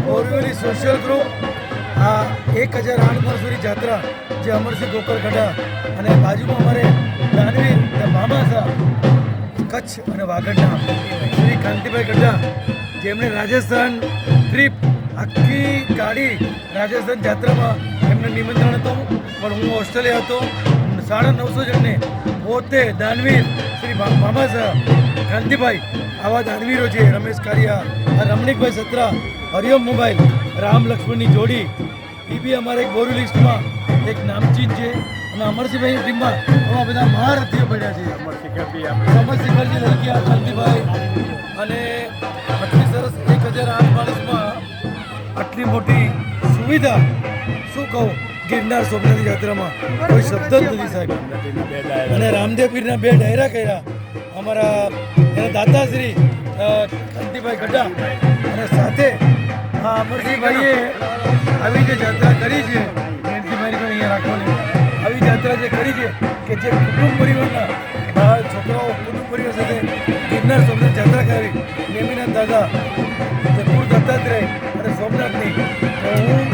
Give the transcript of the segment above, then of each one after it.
Borivali social group આ 1008 વર્ષોની જાત્રા જે અમરસિંહ ગોકળ ગઢા અને બાજુમાં અમારે દાનવીર મામાસા કચ્છ અને વાગડના શ્રી કાંતિભાઈ ગઢા જેમણે રાજસ્થાન ટ્રીપ આખી ગાડી રાજસ્થાન જાત્રામાં એમને નિમંત્રણ હતું પણ હું ઓસ્ટ્રેલિયા હતો 950 જણને પોતે દાનવીર શ્રી મામાસા કાંતિભાઈ આવા દાનવીરો છે રમેશ કારિયા રમણીકભાઈ સત્રા હરિઓમ મોબાઈલ રામ લક્ષ્મણની જોડી એ બી અમારે એક બોરી લિસ્ટમાં એક નામચીન છે અને અમરસિંહભાઈની ટીમમાં આવા બધા મહારથીઓ પડ્યા છે સમરશિખરજી લડકિયા કાંતિભાઈ અને આટલી સરસ 1008 માણસમાં આટલી મોટી સુવિધા શું કહું ગિરનાર સોમનાથ યાત્રામાં કોઈ શબ્દ જ નથી સાહેબ અને રામદેવ પીરના 2 ડાયરા કર્યા અમારા એના દાતાશ્રી કાંતિભાઈ ગઢા અને સાથે અમરસિંહભાઈએ આવી જે જાત્રા કરી છે કાંતિભાઈને પણ અહીંયા રાખવાની આવી જાત્રા જે કરી છે કે જે કુટુંબ પરિવારના છોકરાઓ કુટુંબ પરિવાર સાથે ગિરનાર સોમનાથ જાત્રા કરી નેમિનાથ દાદા પૂર દત્તાત્રેય અને સોમનાથની હું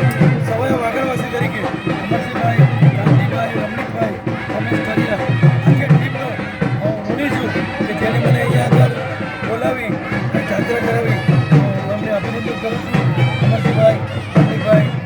સવાયા વાગડવાસી તરીકે અમરસિંહભાઈ કાંતિભાઈ રમણીકભાઈ રમેશ કારિયા આખી ટીમનો હું ઋણી છું કે જેને મને અહીંયા આગળ બોલાવી જાત્રા કરાવી હું અમને અભિનંદન કરું છું અમરસિંહભાઈ રમણીકભાઈ